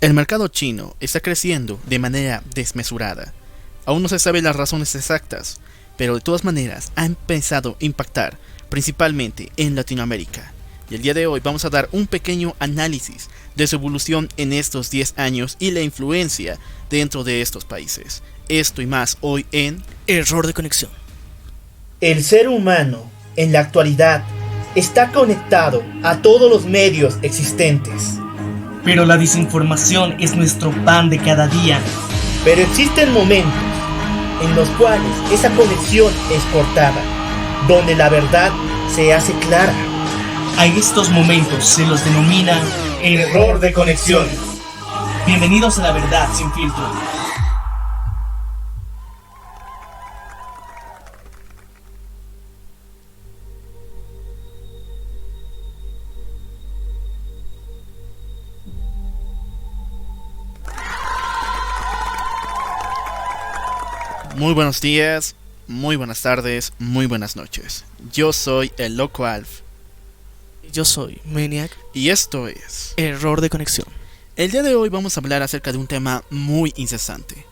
El mercado chino está creciendo de manera desmesurada. Aún no se saben las razones exactas, pero de todas maneras ha empezado a impactar principalmente en Latinoamérica. Y el día de hoy vamos a dar un pequeño análisis de su evolución en estos 10 años y la influencia dentro de estos países. Esto y más hoy en Error de conexión. El ser humano, en la actualidad, está conectado a todos los medios existentes. Pero la desinformación es nuestro pan de cada día. Pero existen momentos en los cuales esa conexión es cortada, donde la verdad se hace clara. A estos momentos se los denomina Error de conexión. Bienvenidos a la verdad sin filtro. Muy buenos días, muy buenas tardes, muy buenas noches. Yo soy el Loco Alf. Yo soy Maniac. Y esto es Error de conexión. El día de hoy vamos a hablar acerca de un tema muy incesante,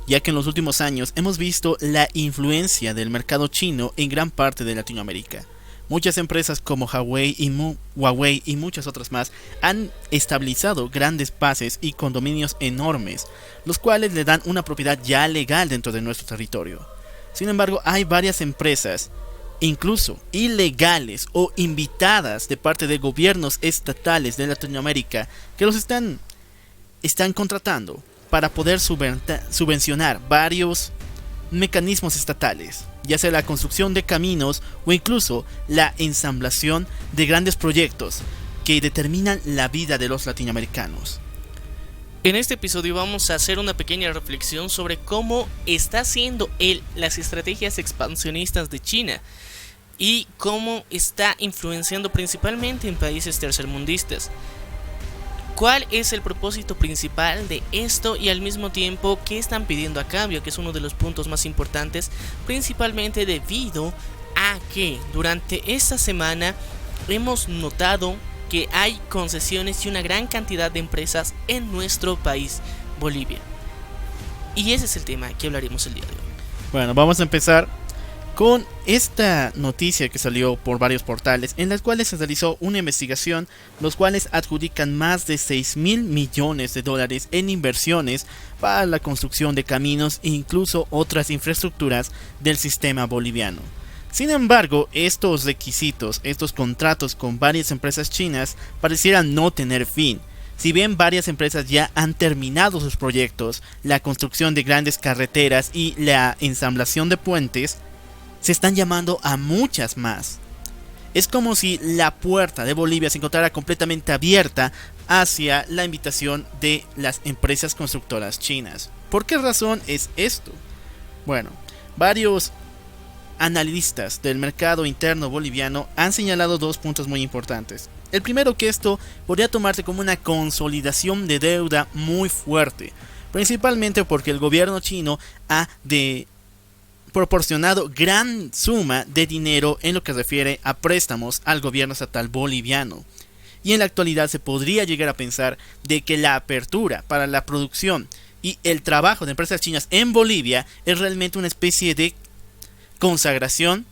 ya que en los últimos años hemos visto la influencia del mercado chino en gran parte de Latinoamérica. Muchas empresas como Huawei y muchas otras más han estabilizado grandes bases y condominios enormes, los cuales le dan una propiedad ya legal dentro de nuestro territorio. Sin embargo, hay varias empresas, incluso ilegales o invitadas de parte de gobiernos estatales de Latinoamérica, que los están contratando para poder subvencionar varios mecanismos estatales, ya sea la construcción de caminos o incluso la ensamblación de grandes proyectos que determinan la vida de los latinoamericanos. En este episodio vamos a hacer una pequeña reflexión sobre cómo está haciendo las estrategias expansionistas de China y cómo está influenciando principalmente en países tercermundistas. ¿Cuál es el propósito principal de esto y al mismo tiempo qué están pidiendo a cambio? Que es uno de los puntos más importantes, principalmente debido a que durante esta semana hemos notado que hay concesiones y una gran cantidad de empresas en nuestro país, Bolivia. Y ese es el tema que hablaremos el día de hoy. Bueno, vamos a empezar con esta noticia que salió por varios portales, en las cuales se realizó una investigación, los cuales adjudican más de 6.000 millones de dólares en inversiones para la construcción de caminos e incluso otras infraestructuras del sistema boliviano. Sin embargo, estos requisitos, estos contratos con varias empresas chinas parecieran no tener fin. Si bien varias empresas ya han terminado sus proyectos, la construcción de grandes carreteras y la ensamblación de puentes, se están llamando a muchas más. Es como si la puerta de Bolivia se encontrara completamente abierta hacia la invitación de las empresas constructoras chinas. ¿Por qué razón es esto? Bueno, varios analistas del mercado interno boliviano han señalado dos puntos muy importantes. El primero, que esto podría tomarse como una consolidación de deuda muy fuerte, principalmente porque el gobierno chino ha proporcionado gran suma de dinero en lo que refiere a préstamos al gobierno estatal boliviano. Y en la actualidad se podría llegar a pensar de que la apertura para la producción y el trabajo de empresas chinas en Bolivia es realmente una especie de consagración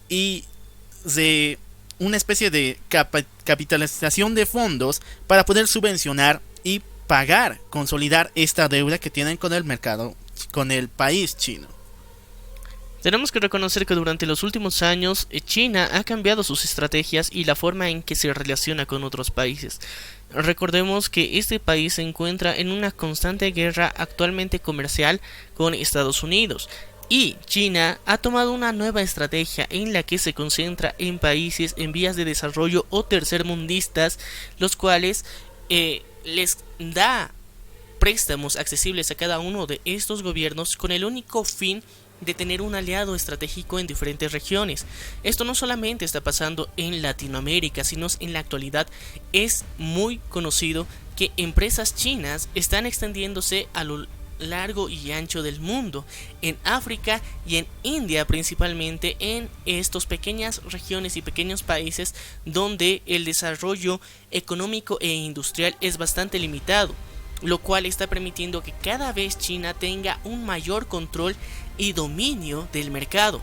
y de una especie de capitalización de fondos para poder subvencionar y pagar, consolidar esta deuda que tienen con el mercado, con el país chino. Tenemos que reconocer que durante los últimos años China ha cambiado sus estrategias y la forma en que se relaciona con otros países. Recordemos que este país se encuentra en una constante guerra actualmente comercial con Estados Unidos. Y China ha tomado una nueva estrategia en la que se concentra en países en vías de desarrollo o tercermundistas, los cuales les da préstamos accesibles a cada uno de estos gobiernos con el único fin de tener un aliado estratégico en diferentes regiones. Esto no solamente está pasando en Latinoamérica, sino en la actualidad es muy conocido que empresas chinas están extendiéndose a lo largo y ancho del mundo, en África y en India, principalmente en estas pequeñas regiones y pequeños países donde el desarrollo económico e industrial es bastante limitado. lo cual está permitiendo que cada vez China tenga un mayor control y dominio del mercado.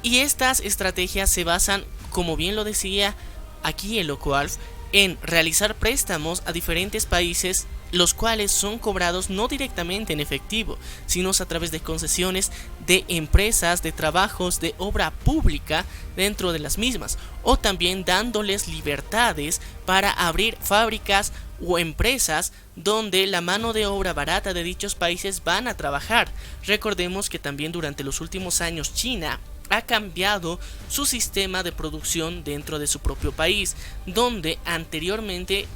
Y estas estrategias se basan, como bien lo decía aquí el LocoAlf, en realizar préstamos a diferentes países, los cuales son cobrados no directamente en efectivo, sino a través de concesiones de empresas, de trabajos, de obra pública dentro de las mismas, o también dándoles libertades para abrir fábricas o empresas donde la mano de obra barata de dichos países van a trabajar. Recordemos que también durante los últimos años China ha cambiado su sistema de producción dentro de su propio país, donde anteriormente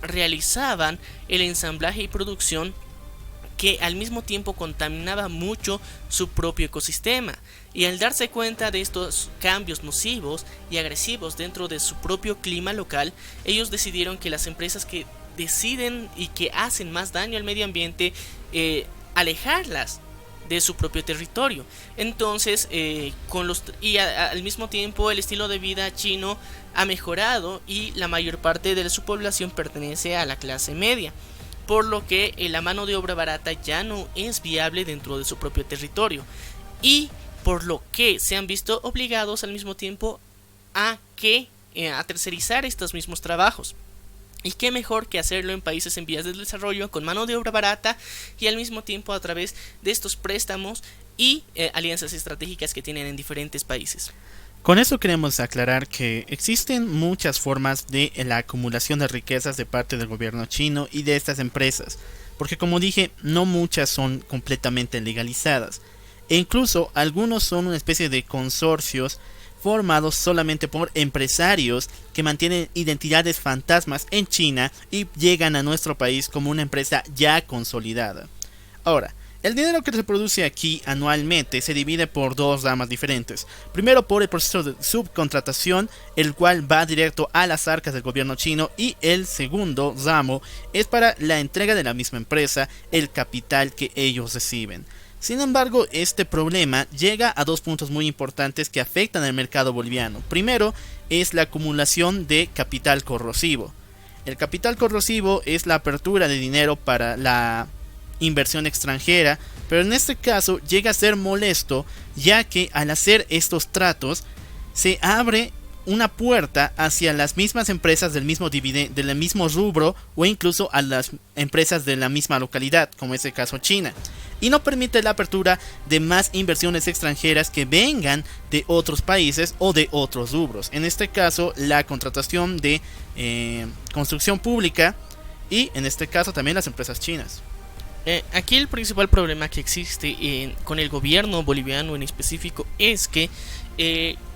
realizaban el ensamblaje y producción que al mismo tiempo contaminaba mucho su propio ecosistema, y al darse cuenta de estos cambios nocivos y agresivos dentro de su propio clima local, ellos decidieron que las empresas que deciden y que hacen más daño al medio ambiente, alejarlas de su propio territorio. Entonces, al mismo tiempo el estilo de vida chino ha mejorado y la mayor parte de su población pertenece a la clase media, por lo que la mano de obra barata ya no es viable dentro de su propio territorio, y por lo que se han visto obligados al mismo tiempo a tercerizar estos mismos trabajos. Y qué mejor que hacerlo en países en vías de desarrollo con mano de obra barata, y al mismo tiempo a través de estos préstamos y alianzas estratégicas que tienen en diferentes países. Con eso queremos aclarar que existen muchas formas de la acumulación de riquezas de parte del gobierno chino y de estas empresas, porque como dije, no muchas son completamente legalizadas, e incluso algunos son una especie de consorcios formados solamente por empresarios que mantienen identidades fantasmas en China y llegan a nuestro país como una empresa ya consolidada. Ahora, el dinero que se produce aquí anualmente se divide por dos ramas diferentes. Primero, por el proceso de subcontratación, el cual va directo a las arcas del gobierno chino, y el segundo ramo es para la entrega de la misma empresa, el capital que ellos reciben. Sin embargo, este problema llega a dos puntos muy importantes que afectan al mercado boliviano. Primero es la acumulación de capital corrosivo. El capital corrosivo es la apertura de dinero para la inversión extranjera, pero en este caso llega a ser molesto, ya que al hacer estos tratos se abre una puerta hacia las mismas empresas del mismo rubro, o incluso a las empresas de la misma localidad, como es el caso China, y no permite la apertura de más inversiones extranjeras que vengan de otros países o de otros rubros, en este caso la contratación de construcción pública, y en este caso también las empresas chinas. Aquí el principal problema que existe con el gobierno boliviano en específico es que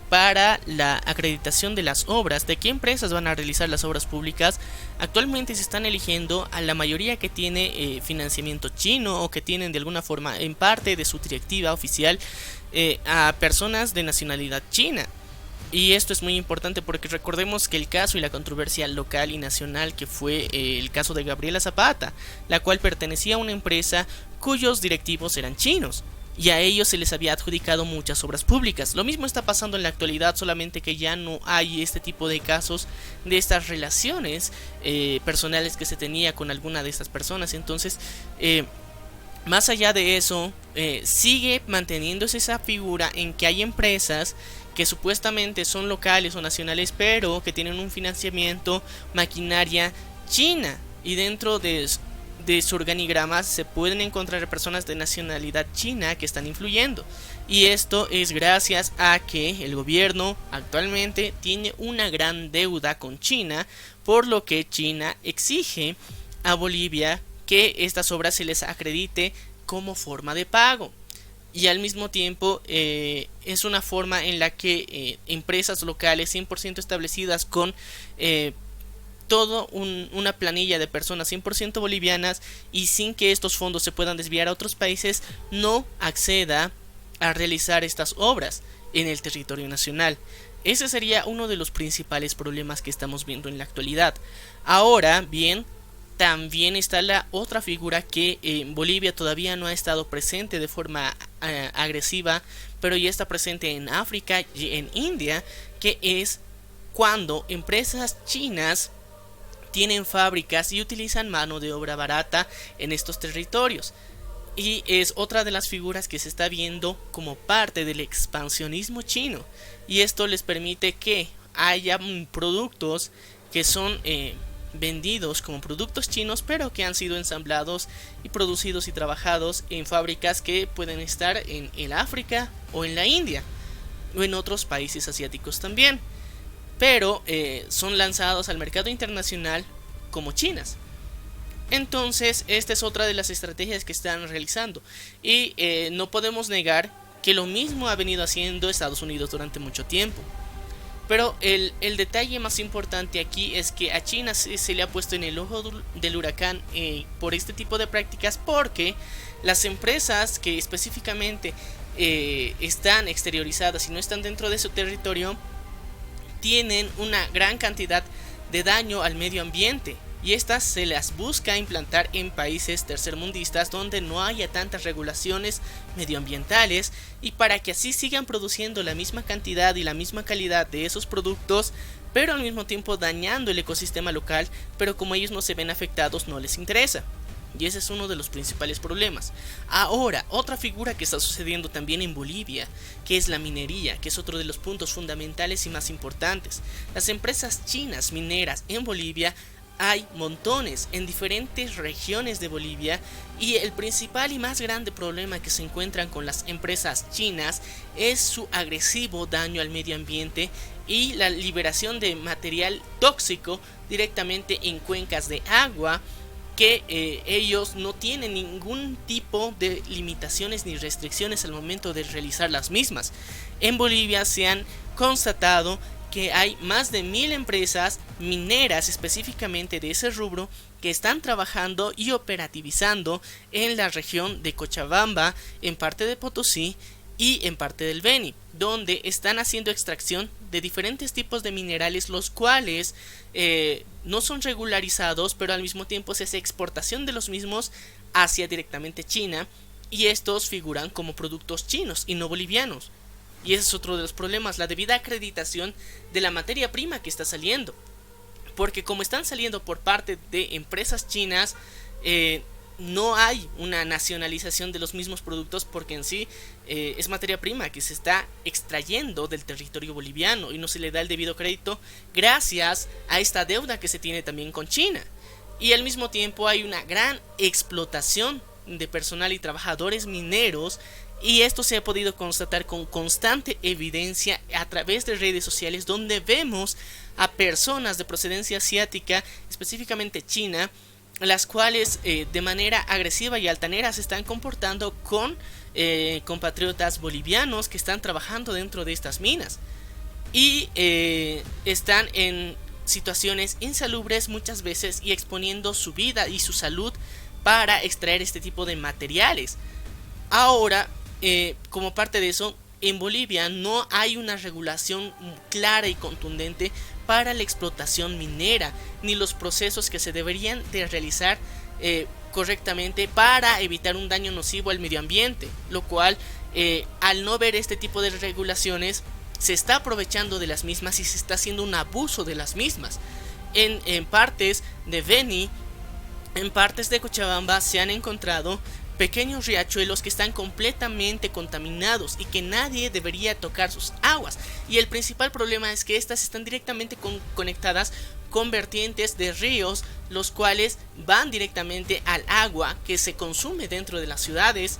para la acreditación de las obras, de qué empresas van a realizar las obras públicas, actualmente se están eligiendo a la mayoría que tiene financiamiento chino, o que tienen de alguna forma en parte de su directiva oficial a personas de nacionalidad china. Y esto es muy importante porque recordemos que el caso y la controversia local y nacional que fue el caso de Gabriela Zapata, la cual pertenecía a una empresa cuyos directivos eran chinos, y a ellos se les había adjudicado muchas obras públicas. Lo mismo está pasando en la actualidad, solamente que ya no hay este tipo de casos de estas relaciones personales que se tenía con alguna de estas personas. Entonces, más allá de eso, sigue manteniéndose esa figura en que hay empresas que supuestamente son locales o nacionales, pero que tienen un financiamiento, maquinaria china, y dentro de su organigrama se pueden encontrar personas de nacionalidad china que están influyendo. Y esto es gracias a que el gobierno actualmente tiene una gran deuda con China, por lo que China exige a Bolivia que estas obras se les acredite como forma de pago. Y al mismo tiempo es una forma en la que empresas locales 100% establecidas con una planilla de personas 100% bolivianas, y sin que estos fondos se puedan desviar a otros países, no acceda a realizar estas obras en el territorio nacional. Ese sería uno de los principales problemas que estamos viendo en la actualidad. Ahora bien, también está la otra figura que en Bolivia todavía no ha estado presente de forma agresiva, pero ya está presente en África y en India, que es cuando empresas chinas tienen fábricas y utilizan mano de obra barata en estos territorios. Y es otra de las figuras que se está viendo como parte del expansionismo chino. Y esto les permite que haya productos que son vendidos como productos chinos, pero que han sido ensamblados y producidos y trabajados en fábricas que pueden estar en el África o en la India o en otros países asiáticos también, pero son lanzados al mercado internacional como chinas. Entonces esta es otra de las estrategias que están realizando, y no podemos negar que lo mismo ha venido haciendo Estados Unidos durante mucho tiempo. Pero el detalle más importante aquí es que a China se le ha puesto en el ojo del huracán por este tipo de prácticas, porque las empresas que específicamente están exteriorizadas y no están dentro de su territorio tienen una gran cantidad de daño al medio ambiente, y estas se las busca implantar en países tercermundistas donde no haya tantas regulaciones medioambientales, y para que así sigan produciendo la misma cantidad y la misma calidad de esos productos, pero al mismo tiempo dañando el ecosistema local, pero como ellos no se ven afectados no les interesa. Y ese es uno de los principales problemas. Ahora, otra figura que está sucediendo también en Bolivia, que es la minería, que es otro de los puntos fundamentales y más importantes. Las empresas chinas mineras en Bolivia hay montones en diferentes regiones de Bolivia, y el principal y más grande problema que se encuentran con las empresas chinas es su agresivo daño al medio ambiente y la liberación de material tóxico directamente en cuencas de agua, que ellos no tienen ningún tipo de limitaciones ni restricciones al momento de realizar las mismas. En Bolivia se han constatado que hay más de 1000 empresas mineras específicamente de ese rubro que están trabajando y operativizando en la región de Cochabamba, en parte de Potosí y en parte del Beni, donde están haciendo extracción de diferentes tipos de minerales, los cuales no son regularizados, pero al mismo tiempo se hace exportación de los mismos hacia directamente China, y estos figuran como productos chinos y no bolivianos. Y ese es otro de los problemas, la debida acreditación de la materia prima que está saliendo, porque como están saliendo por parte de empresas chinas, no hay una nacionalización de los mismos productos, porque en sí es materia prima que se está extrayendo del territorio boliviano y no se le da el debido crédito gracias a esta deuda que se tiene también con China. Y al mismo tiempo hay una gran explotación de personal y trabajadores mineros, y esto se ha podido constatar con constante evidencia a través de redes sociales, donde vemos a personas de procedencia asiática, específicamente China, las cuales de manera agresiva y altanera se están comportando con compatriotas bolivianos que están trabajando dentro de estas minas, y están en situaciones insalubres muchas veces y exponiendo su vida y su salud para extraer este tipo de materiales. Ahora, como parte de eso, en Bolivia no hay una regulación clara y contundente para la explotación minera, ni los procesos que se deberían de realizar correctamente para evitar un daño nocivo al medio ambiente, lo cual al no ver este tipo de regulaciones se está aprovechando de las mismas y se está haciendo un abuso de las mismas. En partes de Beni, en partes de Cochabamba se han encontrado pequeños riachuelos que están completamente contaminados y que nadie debería tocar sus aguas, y el principal problema es que estas están directamente conectadas con vertientes de ríos, los cuales van directamente al agua que se consume dentro de las ciudades.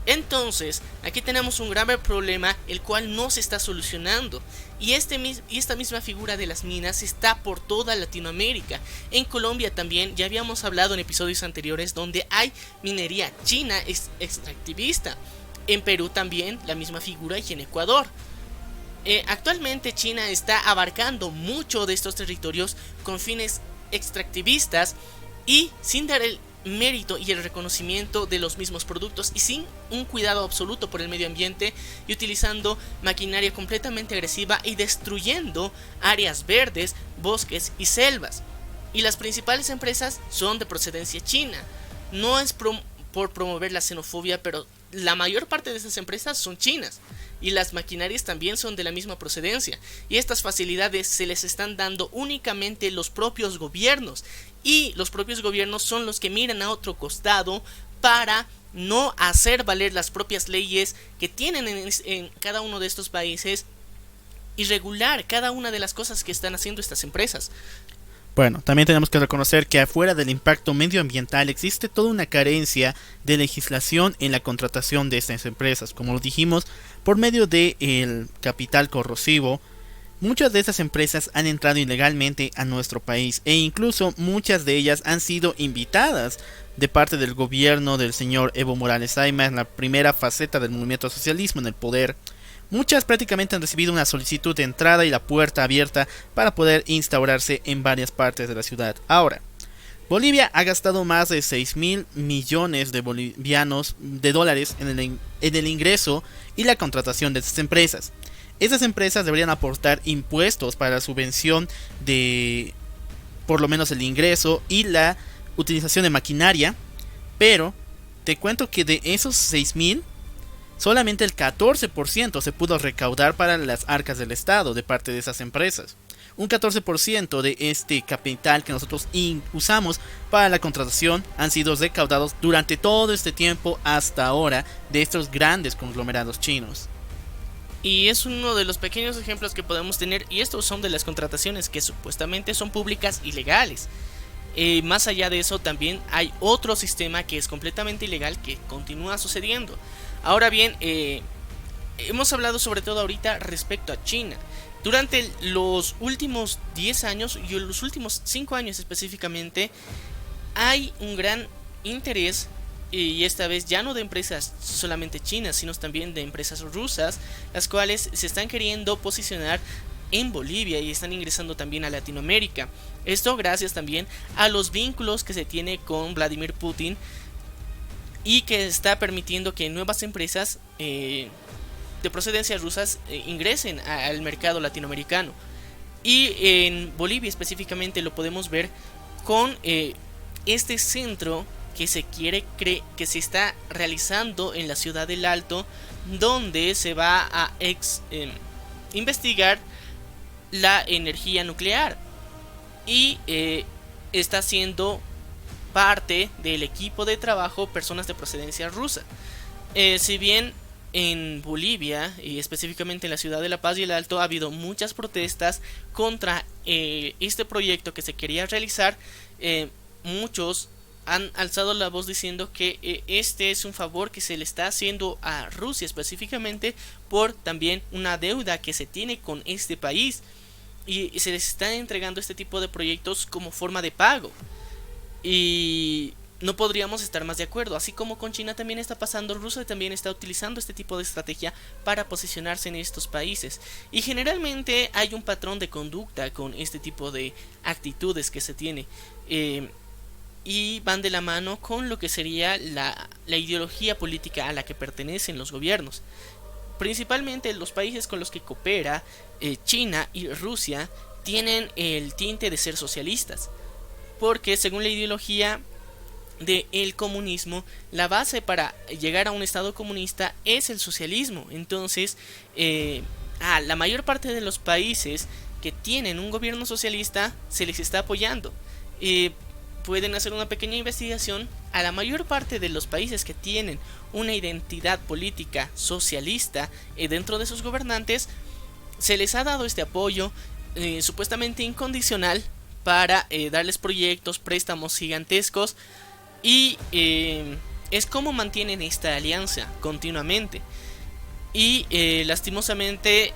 Entonces aquí tenemos un grave problema, el cual no se está solucionando, y esta misma figura de las minas está por toda Latinoamérica. En Colombia también, ya habíamos hablado en episodios anteriores, donde hay minería china extractivista. En Perú también la misma figura, y en Ecuador. Actualmente China está abarcando mucho de estos territorios con fines extractivistas y sin dar el mérito y el reconocimiento de los mismos productos, y sin un cuidado absoluto por el medio ambiente, y utilizando maquinaria completamente agresiva y destruyendo áreas verdes, bosques y selvas. Y las principales empresas son de procedencia china. No es por promover la xenofobia, pero la mayor parte de esas empresas son chinas, y las maquinarias también son de la misma procedencia, y estas facilidades se les están dando únicamente los propios gobiernos, y los propios gobiernos son los que miran a otro costado para no hacer valer las propias leyes que tienen en cada uno de estos países y regular cada una de las cosas que están haciendo estas empresas. Bueno, también tenemos que reconocer que afuera del impacto medioambiental existe toda una carencia de legislación en la contratación de estas empresas. Como lo dijimos, por medio del capital corrosivo, muchas de estas empresas han entrado ilegalmente a nuestro país e incluso muchas de ellas han sido invitadas de parte del gobierno del señor Evo Morales Ayma en la primera faceta del movimiento socialismo en el poder. Muchas prácticamente han recibido una solicitud de entrada y la puerta abierta para poder instaurarse en varias partes de la ciudad. Ahora, Bolivia ha gastado más de 6.000 millones de dólares en el ingreso y la contratación de estas empresas. Estas empresas deberían aportar impuestos para la subvención de por lo menos el ingreso y la utilización de maquinaria, pero te cuento que de esos 6.000, solamente el 14% se pudo recaudar para las arcas del Estado de parte de esas empresas. Un 14% de este capital que nosotros usamos para la contratación han sido recaudados durante todo este tiempo hasta ahora de estos grandes conglomerados chinos. Y es uno de los pequeños ejemplos que podemos tener, y estos son de las contrataciones que supuestamente son públicas y legales. Más allá de eso, también hay otro sistema que es completamente ilegal que continúa sucediendo. Ahora bien, hemos hablado sobre todo ahorita respecto a China. Durante los últimos 10 años y los últimos 5 años específicamente, hay un gran interés, y esta vez ya no de empresas solamente chinas, sino también de empresas rusas, las cuales se están queriendo posicionar en Bolivia y están ingresando también a Latinoamérica. Esto gracias también a los vínculos que se tiene con Vladimir Putin, y que está permitiendo que nuevas empresas de procedencia rusas ingresen al mercado latinoamericano. Y en Bolivia específicamente lo podemos ver con este centro que que se está realizando en la ciudad del Alto, donde se va a investigar la energía nuclear, y está siendo parte del equipo de trabajo personas de procedencia rusa. Si bien en Bolivia y específicamente en la ciudad de La Paz y el Alto ha habido muchas protestas contra este proyecto que se quería realizar, muchos han alzado la voz diciendo que este es un favor que se le está haciendo a Rusia, específicamente por también una deuda que se tiene con este país, y se les está entregando este tipo de proyectos como forma de pago. Y no podríamos estar más de acuerdo. Así como con China también está pasando, Rusia también está utilizando este tipo de estrategia para posicionarse en estos países. Y generalmente hay un patrón de conducta con este tipo de actitudes que se tiene. Y van de la mano con lo que sería la ideología política a la que pertenecen los gobiernos. Principalmente los países con los que coopera China y Rusia tienen el tinte de ser socialistas, porque según la ideología del comunismo, la base para llegar a un estado comunista es el socialismo. Entonces, a la mayor parte de los países que tienen un gobierno socialista se les está apoyando. Pueden hacer una pequeña investigación. A la mayor parte de los países que tienen una identidad política socialista dentro de sus gobernantes, se les ha dado este apoyo supuestamente incondicional para darles proyectos, préstamos gigantescos, y es como mantienen esta alianza continuamente. Y lastimosamente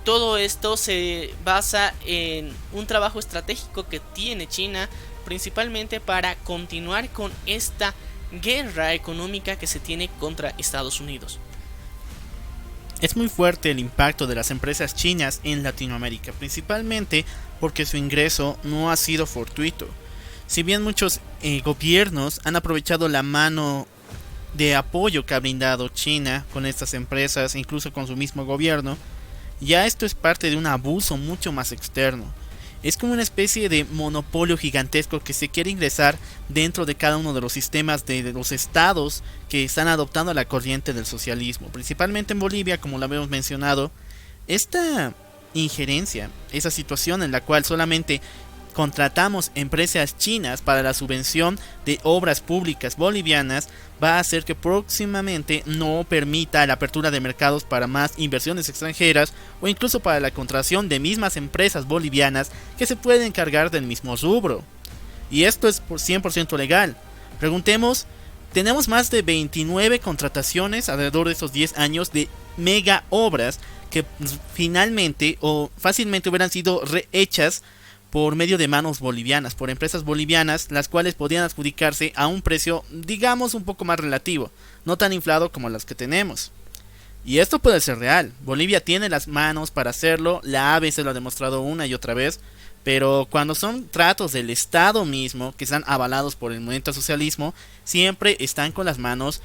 todo esto se basa en un trabajo estratégico que tiene China, principalmente para continuar con esta guerra económica que se tiene contra Estados Unidos. Es muy fuerte el impacto de las empresas chinas en Latinoamérica, principalmente porque su ingreso no ha sido fortuito. Si bien muchos gobiernos han aprovechado la mano de apoyo que ha brindado China con estas empresas, incluso con su mismo gobierno, ya esto es parte de un abuso mucho más externo. Es como una especie de monopolio gigantesco que se quiere ingresar dentro de cada uno de los sistemas de los estados que están adoptando la corriente del socialismo. Principalmente en Bolivia, como lo habíamos mencionado, esta injerencia, esa situación en la cual solamente contratamos empresas chinas para la subvención de obras públicas bolivianas, va a hacer que próximamente no permita la apertura de mercados para más inversiones extranjeras o incluso para la contratación de mismas empresas bolivianas que se pueden encargar del mismo rubro. Y esto es por 100% legal. Preguntemos, tenemos más de 29 contrataciones alrededor de estos 10 años de mega obras que finalmente o fácilmente hubieran sido rehechas por medio de manos bolivianas, por empresas bolivianas, las cuales podían adjudicarse a un precio, digamos, un poco más relativo, no tan inflado como las que tenemos. Y esto puede ser real. Bolivia tiene las manos para hacerlo, la ABC lo ha demostrado una y otra vez, pero cuando son tratos del Estado mismo, que están avalados por el movimiento al socialismo, siempre están con las manos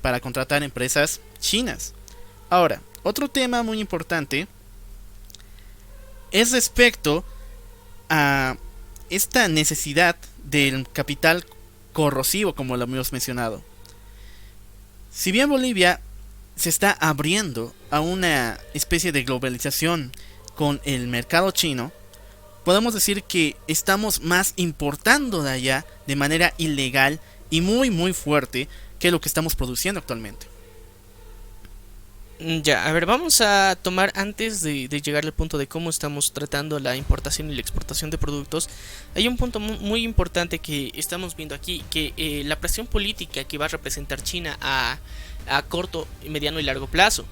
para contratar empresas chinas. Ahora, otro tema muy importante es respecto a esta necesidad del capital corrosivo, como lo hemos mencionado. Si bien Bolivia se está abriendo a una especie de globalización con el mercado chino, podemos decir que estamos más importando de allá de manera ilegal y muy fuerte que lo que estamos produciendo actualmente. Ya, a ver, vamos a tomar antes de llegar al punto de cómo estamos tratando la importación y la exportación de productos. Hay un punto muy importante que estamos viendo aquí, que la presión política que va a representar China a corto, mediano y largo plazo.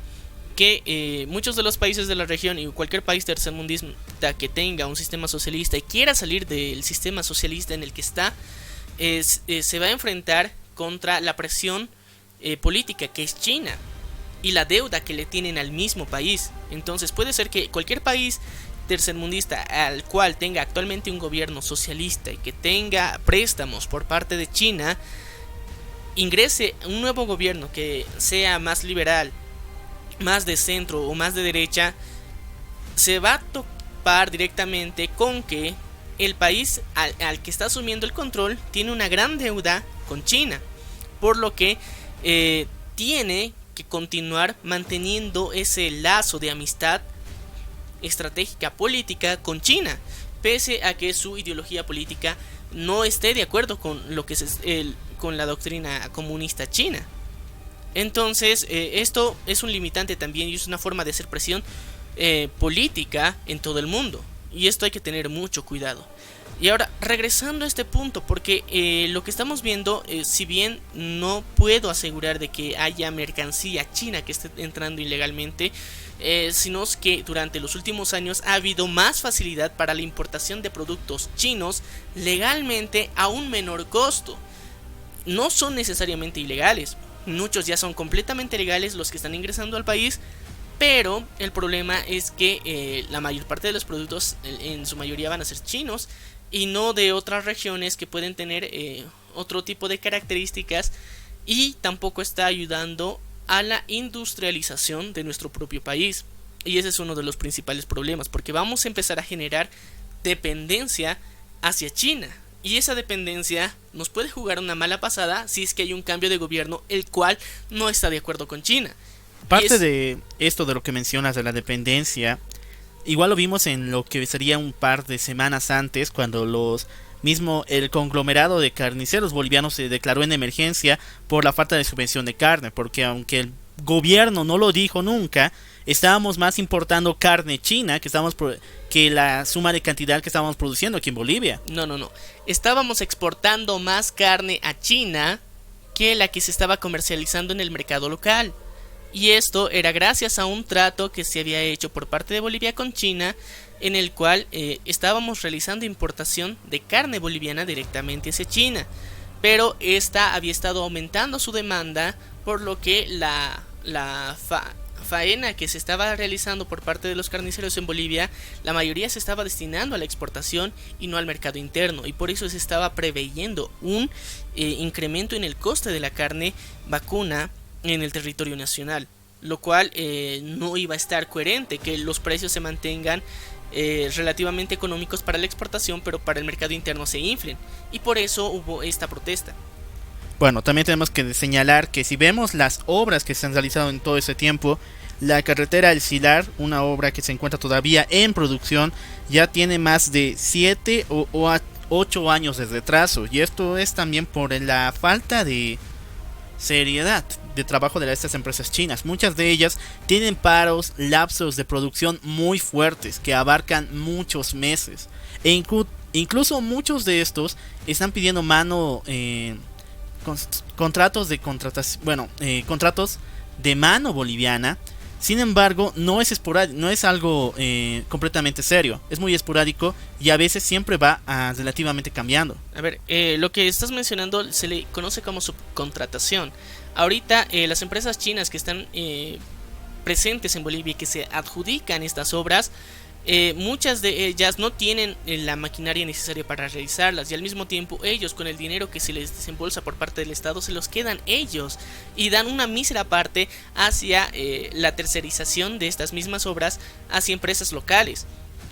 Que muchos de los países de la región y cualquier país tercermundista que tenga un sistema socialista y quiera salir del sistema socialista en el que está, se va a enfrentar contra la presión política que es China y la deuda que le tienen al mismo país. Entonces puede ser que cualquier país tercermundista al cual tenga actualmente un gobierno socialista y que tenga préstamos por parte de China, ingrese un nuevo gobierno que sea más liberal, más de centro o más de derecha, se va a topar directamente con que el país al que está asumiendo el control tiene una gran deuda con China, por lo que tiene que continuar manteniendo ese lazo de amistad estratégica política con China, pese a que su ideología política no esté de acuerdo con lo que es con la doctrina comunista china. Entonces esto es un limitante también y es una forma de hacer presión política en todo el mundo, y esto hay que tener mucho cuidado. Y ahora, regresando a este punto, porque lo que estamos viendo, si bien no puedo asegurar de que haya mercancía china que esté entrando ilegalmente, sino que durante los últimos años ha habido más facilidad para la importación de productos chinos legalmente a un menor costo. No son necesariamente ilegales, muchos ya son completamente legales los que están ingresando al país, pero el problema es que la mayor parte de los productos en su mayoría van a ser chinos y no de otras regiones que pueden tener otro tipo de características, y tampoco está ayudando a la industrialización de nuestro propio país. Y ese es uno de los principales problemas, porque vamos a empezar a generar dependencia hacia China, y esa dependencia nos puede jugar una mala pasada si es que hay un cambio de gobierno el cual no está de acuerdo con China. Parte de esto de lo que mencionas de la dependencia, igual lo vimos en lo que sería un par de semanas antes, cuando el conglomerado de carniceros bolivianos se declaró en emergencia por la falta de subvención de carne, porque aunque el gobierno no lo dijo nunca, estábamos más importando carne china que la suma de cantidad que estábamos produciendo aquí en Bolivia. No. Estábamos exportando más carne a China que la que se estaba comercializando en el mercado local. Y esto era gracias a un trato que se había hecho por parte de Bolivia con China, en el cual estábamos realizando importación de carne boliviana directamente hacia China. Pero esta había estado aumentando su demanda, por lo que la faena que se estaba realizando por parte de los carniceros en Bolivia, la mayoría se estaba destinando a la exportación y no al mercado interno, y por eso se estaba preveyendo un incremento en el coste de la carne vacuna en el territorio nacional, lo cual no iba a estar coherente que los precios se mantengan relativamente económicos para la exportación, pero para el mercado interno se inflen, y por eso hubo esta protesta. Bueno, también tenemos que señalar que si vemos las obras que se han realizado en todo ese tiempo, la carretera El Silar, una obra que se encuentra todavía en producción, ya tiene más de 7 o 8 años de retraso, y esto es también por la falta de seriedad de trabajo de estas empresas chinas. Muchas de ellas tienen paros, lapsos de producción muy fuertes que abarcan muchos meses, e incluso muchos de estos están pidiendo contratos de contratación, contratos de mano boliviana. Sin embargo, no es esporádico, no es algo completamente serio, es muy esporádico y a veces siempre va relativamente cambiando. A ver, lo que estás mencionando se le conoce como subcontratación. Ahorita las empresas chinas que están presentes en Bolivia y que se adjudican estas obras, muchas de ellas no tienen la maquinaria necesaria para realizarlas, y al mismo tiempo ellos, con el dinero que se les desembolsa por parte del Estado, se los quedan ellos y dan una mísera parte hacia la tercerización de estas mismas obras hacia empresas locales.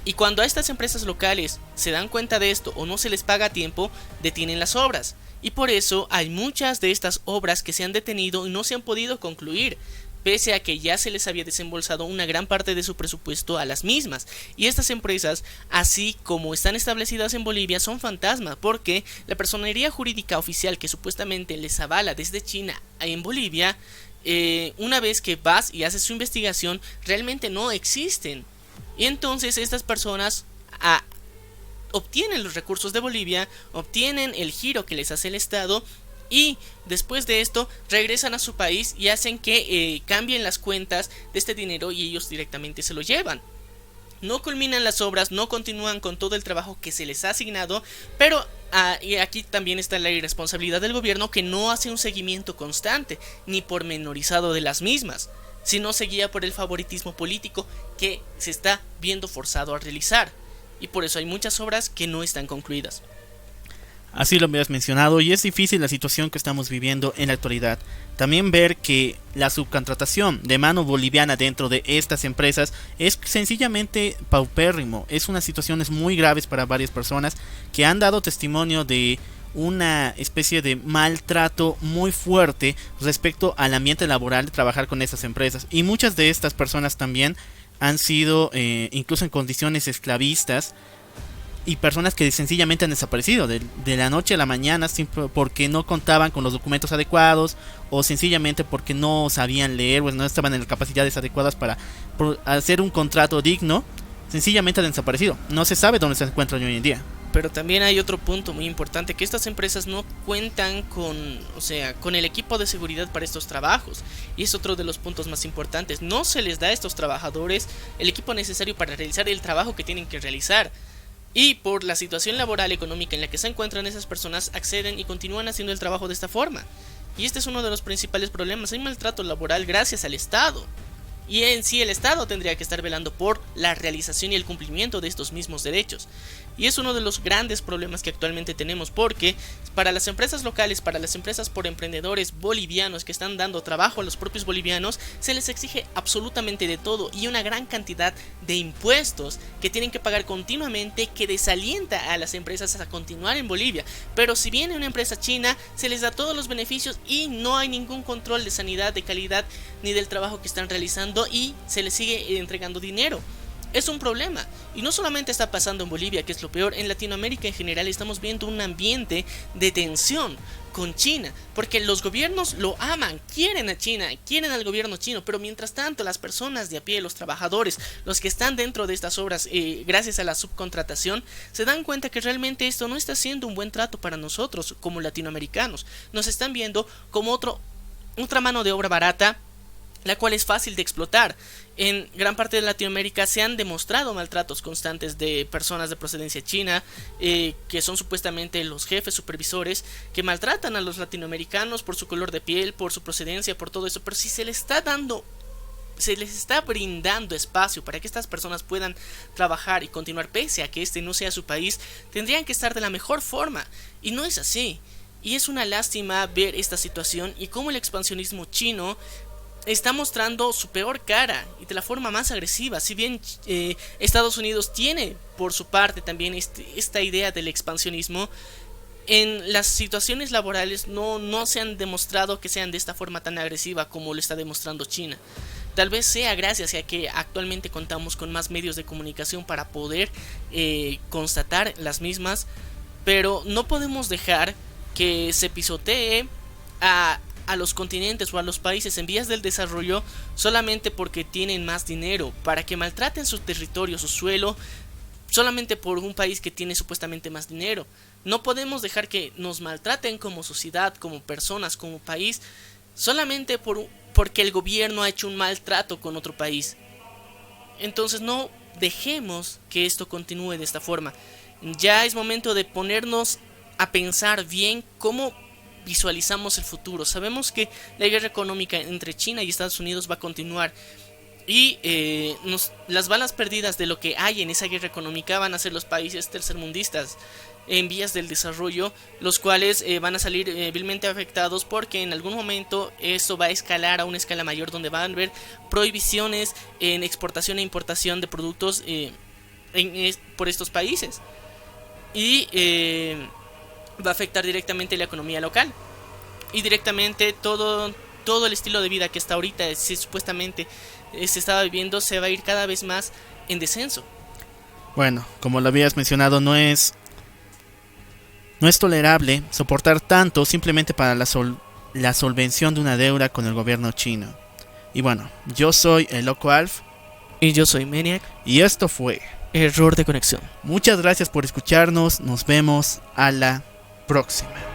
Y cuando a estas empresas locales se dan cuenta de esto o no se les paga a tiempo, detienen las obras. Y por eso hay muchas de estas obras que se han detenido y no se han podido concluir, pese a que ya se les había desembolsado una gran parte de su presupuesto a las mismas. Y estas empresas, así como están establecidas en Bolivia, son fantasmas, porque la personería jurídica oficial que supuestamente les avala desde China en Bolivia, una vez que vas y haces su investigación, realmente no existen. Y entonces estas personas obtienen los recursos de Bolivia, obtienen el giro que les hace el Estado, y después de esto regresan a su país y hacen que cambien las cuentas de este dinero y ellos directamente se lo llevan. No culminan las obras, no continúan con todo el trabajo que se les ha asignado, pero y aquí también está la irresponsabilidad del gobierno, que no hace un seguimiento constante ni pormenorizado de las mismas, sino se guía por el favoritismo político que se está viendo forzado a realizar, y por eso hay muchas obras que no están concluidas. Así lo habías mencionado, y es difícil la situación que estamos viviendo en la actualidad. También ver que la subcontratación de mano boliviana dentro de estas empresas es sencillamente paupérrimo. Es unas situaciones muy graves para varias personas que han dado testimonio de una especie de maltrato muy fuerte respecto al ambiente laboral de trabajar con estas empresas. Y muchas de estas personas también han sido incluso en condiciones esclavistas, y personas que sencillamente han desaparecido de la noche a la mañana porque no contaban con los documentos adecuados, o sencillamente porque no sabían leer o no estaban en las capacidades adecuadas para hacer un contrato digno. Sencillamente han desaparecido. No se sabe dónde se encuentran hoy en día. Pero también hay otro punto muy importante, que estas empresas no cuentan con el equipo de seguridad para estos trabajos, y es otro de los puntos más importantes. No se les da a estos trabajadores el equipo necesario para realizar el trabajo que tienen que realizar. Y por la situación laboral económica en la que se encuentran, esas personas acceden y continúan haciendo el trabajo de esta forma. Y este es uno de los principales problemas. Hay maltrato laboral gracias al Estado. Y en sí el Estado tendría que estar velando por la realización y el cumplimiento de estos mismos derechos. Y es uno de los grandes problemas que actualmente tenemos, porque para las empresas locales, para las empresas por emprendedores bolivianos que están dando trabajo a los propios bolivianos, se les exige absolutamente de todo y una gran cantidad de impuestos que tienen que pagar continuamente, que desalienta a las empresas a continuar en Bolivia. Pero si viene una empresa china, se les da todos los beneficios y no hay ningún control de sanidad, de calidad, ni del trabajo que están realizando, y se les sigue entregando dinero. Es un problema, y no solamente está pasando en Bolivia, que es lo peor. En Latinoamérica en general estamos viendo un ambiente de tensión con China, porque los gobiernos lo aman, quieren a China, quieren al gobierno chino, pero mientras tanto las personas de a pie, los trabajadores, los que están dentro de estas obras gracias a la subcontratación, se dan cuenta que realmente esto no está siendo un buen trato para nosotros como latinoamericanos. Nos están viendo como otra mano de obra barata, la cual es fácil de explotar. En gran parte de Latinoamérica se han demostrado maltratos constantes de personas de procedencia china, que son supuestamente los jefes supervisores, que maltratan a los latinoamericanos por su color de piel, por su procedencia, por todo eso. Pero si se les está brindando espacio para que estas personas puedan trabajar y continuar pese a que este no sea su país, tendrían que estar de la mejor forma, y no es así. Y es una lástima ver esta situación y cómo el expansionismo chino está mostrando su peor cara y de la forma más agresiva. Si bien Estados Unidos tiene por su parte también esta idea del expansionismo, en las situaciones laborales no se han demostrado que sean de esta forma tan agresiva como lo está demostrando China. Tal vez sea gracias a que actualmente contamos con más medios de comunicación para poder constatar las mismas, pero no podemos dejar que se pisotee a los continentes o a los países en vías del desarrollo solamente porque tienen más dinero, para que maltraten su territorio, su suelo, solamente por un país que tiene supuestamente más dinero. No podemos dejar que nos maltraten como sociedad, como personas, como país, solamente porque el gobierno ha hecho un maltrato con otro país. Entonces no dejemos que esto continúe de esta forma. Ya es momento de ponernos a pensar bien cómo visualizamos el futuro. Sabemos que la guerra económica entre China y Estados Unidos va a continuar. Y las balas perdidas de lo que hay en esa guerra económica van a ser los países tercermundistas en vías del desarrollo, los cuales van a salir vilmente afectados, porque en algún momento esto va a escalar a una escala mayor, donde van a haber prohibiciones en exportación e importación de productos por estos países, y va a afectar directamente la economía local y directamente todo el estilo de vida que hasta ahorita supuestamente se estaba viviendo se va a ir cada vez más en descenso. Bueno, como lo habías mencionado, no es tolerable soportar tanto simplemente para la solvención de una deuda con el gobierno chino. Y bueno, yo soy el Loco Alf. Y yo soy Maniac. Y esto fue Error de Conexión. Muchas gracias por escucharnos. Nos vemos a la próxima.